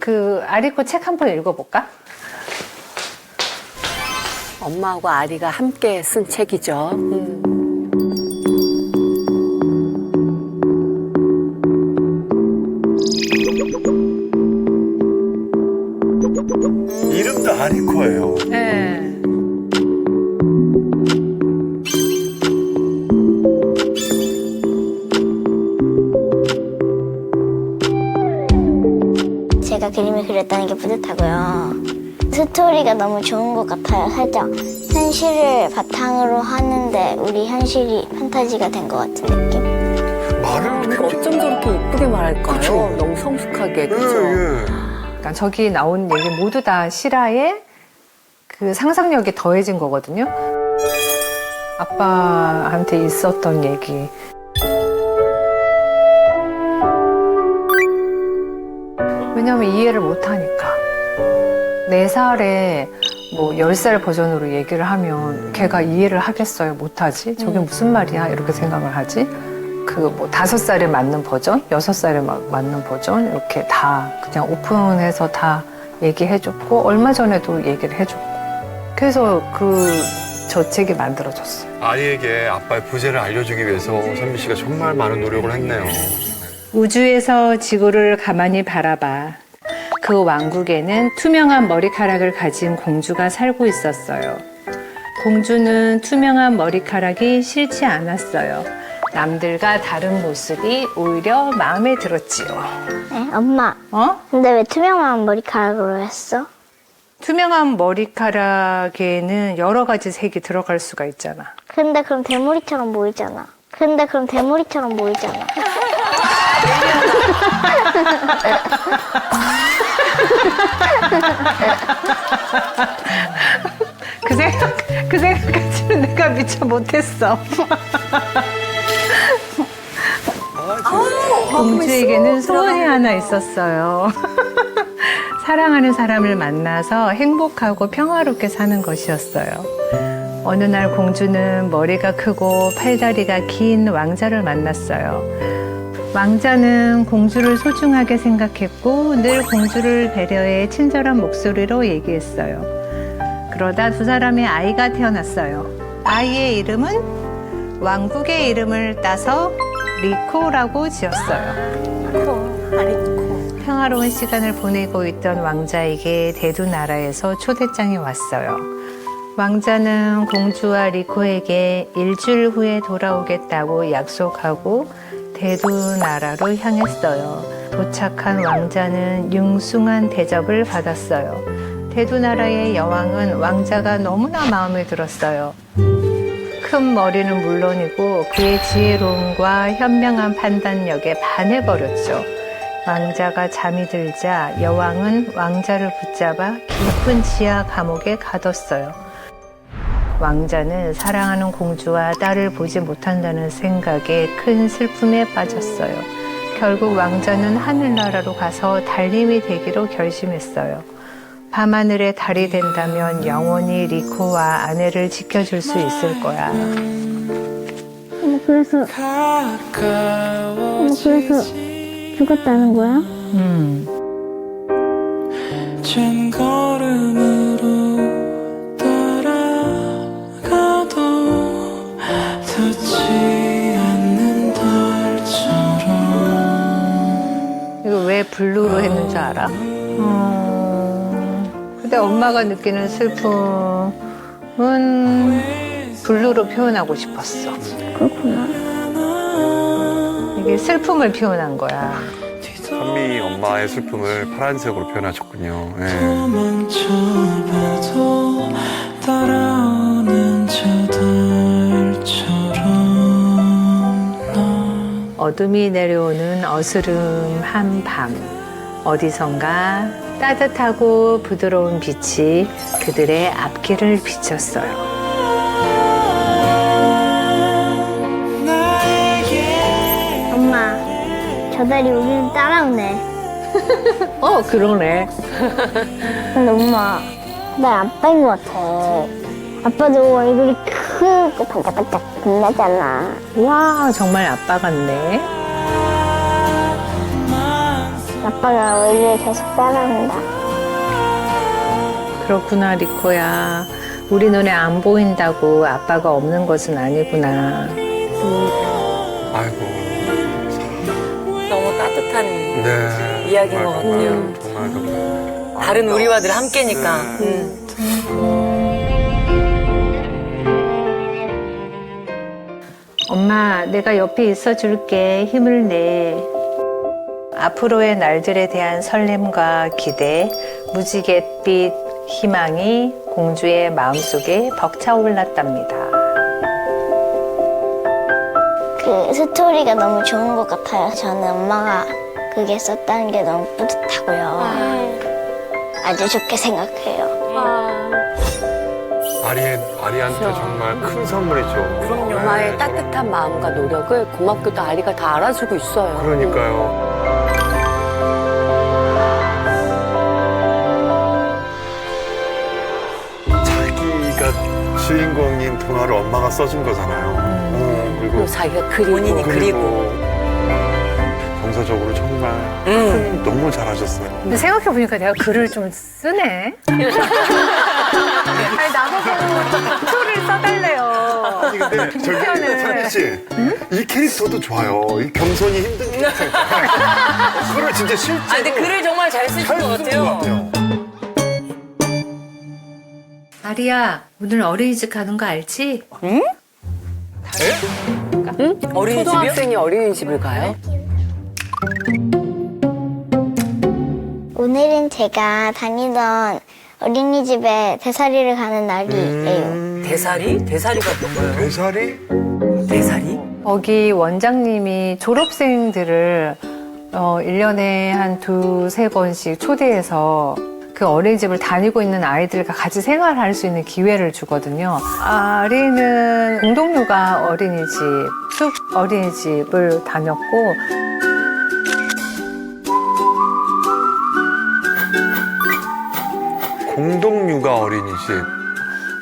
그 아리코 책 한 번 읽어볼까? 엄마하고 아리가 함께 쓴 책이죠. 이름도 아리코예요. 네. 제가 그림을 그렸다는 게 뿌듯하고요. 스토리가 너무 좋은 것 같아요. 살짝 현실을 바탕으로 하는데 우리 현실이 판타지가 된 것 같은 느낌? 말을 근데 어쩜 저렇게 이쁘게 말할까요? 그쵸. 너무 성숙하게, 예, 그렇죠? 예. 그러니까 저기 나온 얘기 모두 다 실화에 그 상상력이 더해진 거거든요. 아빠한테 있었던 얘기. 왜냐면 이해를 못하니까. 4살에 뭐 10살 버전으로 얘기를 하면 걔가 이해를 하겠어요? 못하지? 저게 무슨 말이야? 이렇게 생각을 하지? 그 뭐 5살에 맞는 버전, 6살에 맞는 버전 이렇게 다 그냥 오픈해서 다 얘기해줬고 얼마 전에도 얘기를 해줬고 그래서 저 책이 만들어졌어요. 아이에게 아빠의 부재를 알려주기 위해서 선미 씨가 정말 많은 노력을 했네요. 우주에서 지구를 가만히 바라봐. 그 왕국에는 투명한 머리카락을 가진 공주가 살고 있었어요. 공주는 투명한 머리카락이 싫지 않았어요. 남들과 다른 모습이 오히려 마음에 들었지요. 네, 엄마. 근데 왜 투명한 머리카락으로 했어? 투명한 머리카락에는 여러 가지 색이 들어갈 수가 있잖아. 근데 그럼 대머리처럼 보이잖아. 그 생각까지는 내가 미처 못했어. 공주에게는 소원이 하나 있었어요. 사랑하는 사람을 만나서 행복하고 평화롭게 사는 것이었어요. 어느 날 공주는 머리가 크고 팔다리가 긴 왕자를 만났어요. 왕자는 공주를 소중하게 생각했고 늘 공주를 배려해 친절한 목소리로 얘기했어요. 그러다 두 사람의 아이가 태어났어요. 아이의 이름은 왕국의 이름을 따서 리코라고 지었어요. 평화로운 시간을 보내고 있던 왕자에게 대두 나라에서 초대장이 왔어요. 왕자는 공주와 리코에게 일주일 후에 돌아오겠다고 약속하고 대두 나라로 향했어요. 도착한 왕자는 융숭한 대접을 받았어요. 대두 나라의 여왕은 왕자가 너무나 마음에 들었어요. 큰 머리는 물론이고 그의 지혜로움과 현명한 판단력에 반해버렸죠. 왕자가 잠이 들자 여왕은 왕자를 붙잡아 깊은 지하 감옥에 가뒀어요. 왕자는 사랑하는 공주와 딸을 보지 못한다는 생각에 큰 슬픔에 빠졌어요. 결국 왕자는 하늘나라로 가서 달님이 되기로 결심했어요. 밤하늘의 달이 된다면 영원히 리코와 아내를 지켜줄 수 있을 거야. 그래서 죽었다는 거야? 걸음으로 따라가도 닿지 않는 달처럼. 이거 왜 블루로 했는 줄 알아? 근데 엄마가 느끼는 슬픔은 블루로 표현하고 싶었어. 그렇구나. 이게 슬픔을 표현한 거야. 선미 엄마의 슬픔을 파란색으로 표현하셨군요. 예. 도망쳐봐도 따라오는 저 달처럼 어둠이 내려오는 어스름한 밤. 어디선가 따뜻하고 부드러운 빛이 그들의 앞길을 비쳤어요. 엄마, 저 달이 우리를 따라오네. 그러네. 근데 엄마, 나 아빠인 것 같아. 아빠도 얼굴이 크고 반짝반짝 빛나잖아. 와, 정말 아빠 같네. 아빠가 우리를 계속 따라온다. 그렇구나, 리코야. 우리 눈에 안 보인다고 아빠가 없는 것은 아니구나. 아이고. 너무 따뜻한 네. 이야기인 것 같아요. 정말. 다른 우리와 늘 함께니까. 엄마, 내가 옆에 있어 줄게. 힘을 내. 앞으로의 날들에 대한 설렘과 기대, 무지갯빛 희망이 공주의 마음속에 벅차올랐답니다. 그 스토리가 너무 좋은 것 같아요. 저는 엄마가 그게 썼다는 게 너무 뿌듯하고요. 아주 좋게 생각해요. 아리한테 정말 큰 선물이죠. 그럼요. 네, 엄마의 따뜻한 마음과 노력을 고맙게도 아리가 다 알아주고 있어요. 그러니까요. 자기가 주인공인 동화를 엄마가 써준 거잖아요. 그리고 그리고 자기가 본인이 그리고. 정서적으로 정말 너무 잘하셨어요. 근데 생각해보니까 내가 글을 좀 쓰네. 아니, 나보고 소를 써달래요. 아니 근데 저기 선미 씨, 이 캐릭터도 좋아요. 이 겸손이 힘든 캐릭터. 그걸 진짜 실제로. 근데 글을 정말 잘 쓰신 것 같아요. 아리야, 오늘 어린이집 가는 거 알지? 어린이집이요? 초등학생이 어린이집을 가요? 오늘은 제가 다니던 어린이집에 대사리를 가는 날이에요. 대사리? 대사리가 뭔가요? 배살이? 대사리? 거기 원장님이 졸업생들을 1년에 한 2-3번씩 초대해서 그 어린이집을 다니고 있는 아이들과 같이 생활할 수 있는 기회를 주거든요. 아리는 공동육아 어린이집, 숲 어린이집을 다녔고 공동육아 어린이집.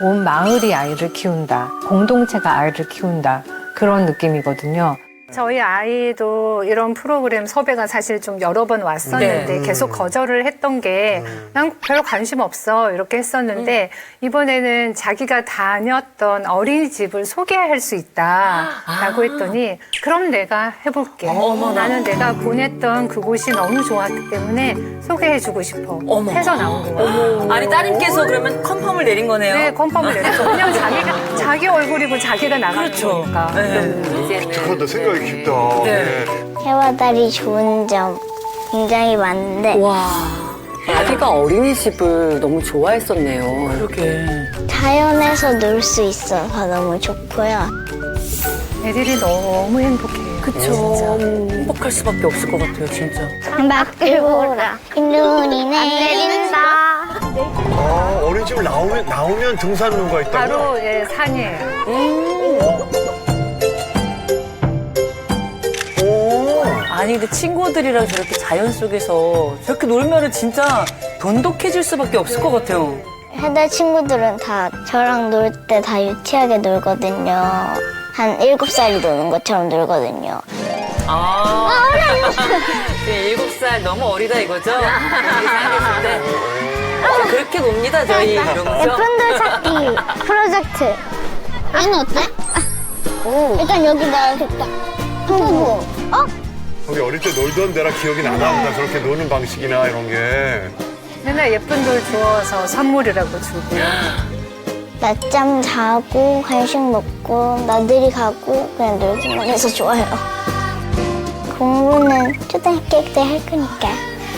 온 마을이 아이를 키운다. 공동체가 아이를 키운다. 그런 느낌이거든요. 저희 아이도 이런 프로그램 섭외가 사실 좀 여러 번 왔었는데 계속 거절을 했던 게 난 별로 관심 없어 이렇게 했었는데 이번에는 자기가 다녔던 어린이집을 소개할 수 있다라고 했더니 그럼 내가 해볼게. 나는 내가 보냈던 그곳이 너무 좋았기 때문에 소개해주고 싶어. 해서 나온 거예요. 아니 따님께서 그러면 컨펌을 내린 거네요? 네, 컨펌을 내렸죠. 그냥 자기 얼굴이고 자기가 나가는 거니까. 그런데 생각이 깊다. 네. 해와 달이 좋은 점 굉장히 많은데 와, 아기가 어린이집을 너무 좋아했었네요. 그러게. 자연에서 놀 수 있어서 너무 좋고요. 애들이 너무 행복해요. 그쵸. 행복할 수밖에 없을 것 같아요, 진짜. 밖을 보라. 눈이 내린다. 어린이집을 나오면 등산로가 있다고? 바로 산이에요. 아니 근데 친구들이랑 저렇게 자연 속에서 저렇게 놀면은 진짜 돈독해질 수밖에 없을 것 같아요. 해달 친구들은 다 저랑 놀 때 다 유치하게 놀거든요. 한 7살이 노는 것처럼 놀거든요. 아, 7살 너무 어리다 이거죠? 생각했을 때. 그렇게 놉니다 저희 이런 거죠? 예쁜 돌 찾기 프로젝트. 얘는 어때? 일단 여기다 이렇게 딱 보고 거기 어릴 때 놀던 데라 기억이 나나 저렇게 노는 방식이나 이런 게. 맨날 예쁜 돌 주워서 선물이라고 주고요. 낮잠 자고 간식 먹고 나들이 가고 그냥 놀기만 해서 좋아요. 공부는 초등학교 때 할 거니까.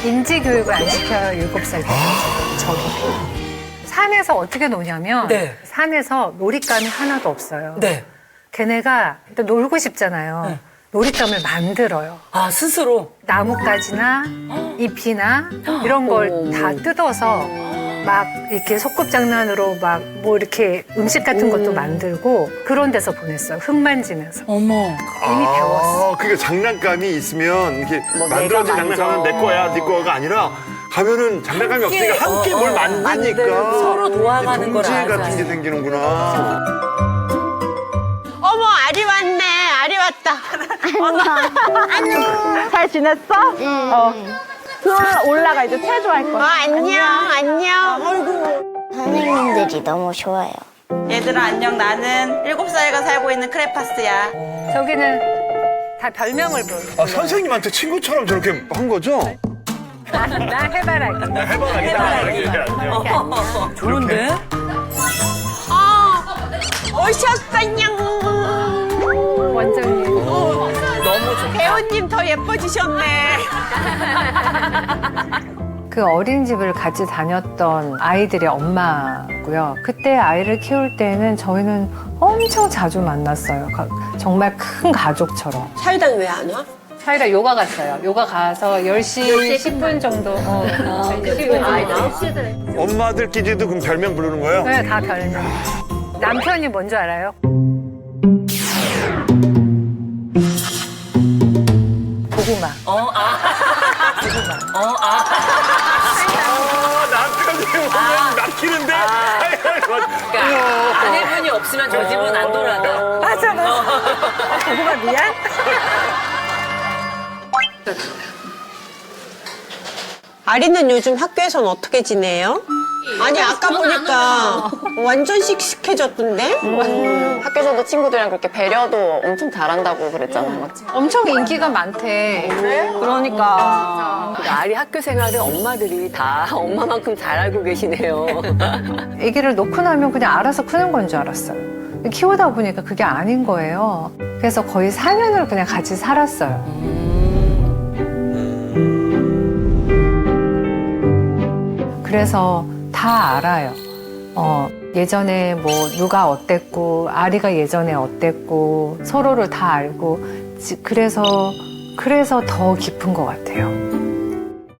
인지 교육을 안 시켜요, 7살 때까지. 저기. 산에서 어떻게 노냐면 네. 산에서 놀잇감이 하나도 없어요. 네. 걔네가 일단 놀고 싶잖아요. 놀잇감을 만들어요. 아 스스로? 나뭇가지나 잎이나 이런 걸 다 뜯어서 막 이렇게 소꿉장난으로 막 뭐 이렇게 음식 같은 것도 만들고 그런 데서 보냈어요. 흙 만지면서. 어머. 이미 배웠어. 그게 장난감이 있으면 이렇게 뭐 만들어진 내가 장난감은 내 거야, 네 거가 아니라 가면은 장난감이 함께, 없으니까 함께 뭘 만들고 만드니까 서로 도와가는 걸 동지애 알아요. 같은 게 생기는구나. 어머, 아리 왔네. 아리 왔다. 안녕. 잘 지냈어? 올라가 이제 체조할 거야. 안녕, 안녕. 어이구. 선생님들이 너무 좋아요. 얘들아 안녕. 나는 7살과 살고 있는 크레파스야. 저기는 다 별명을 부르. 아, 선생님한테 친구처럼 저렇게 한 거죠? 나 해바라기. 좋은데? 오셨어요. 원장님. 너무 좋다. 배우님 더 예뻐지셨네. 그 어린이집을 같이 다녔던 아이들의 엄마고요. 그때 아이를 키울 때는 저희는 엄청 자주 만났어요. 정말 큰 가족처럼. 사유당 왜 안 와? 사이라 요가 갔어요. 요가 가서 10시 10분 정도. 10분 정도. 엄마들끼리도 그럼 별명 부르는 거예요? 네, 다 별명. 남편이 뭔지 알아요? 고구마. 남편이 오면 막히는데? 그러니까 아내분이 없으면 저 집은 안 돌아가. 맞아. 고구마 미안? 아리는 요즘 학교에선 어떻게 지내요? 아니 아까 보니까 완전 씩씩해졌던데? 학교에서도 친구들이랑 그렇게 배려도 엄청 잘한다고 그랬잖아, 맞지? 엄청 인기가 많대. 그러니까. 아리 학교 생활을 엄마들이 다 엄마만큼 잘 알고 계시네요. 아기를 놓고 나면 그냥 알아서 크는 건 줄 알았어요. 키우다 보니까 그게 아닌 거예요. 그래서 거의 4년을 그냥 같이 살았어요. 그래서 다 알아요. 예전에 뭐 누가 어땠고, 아리가 예전에 어땠고, 서로를 다 알고, 그래서 더 깊은 것 같아요.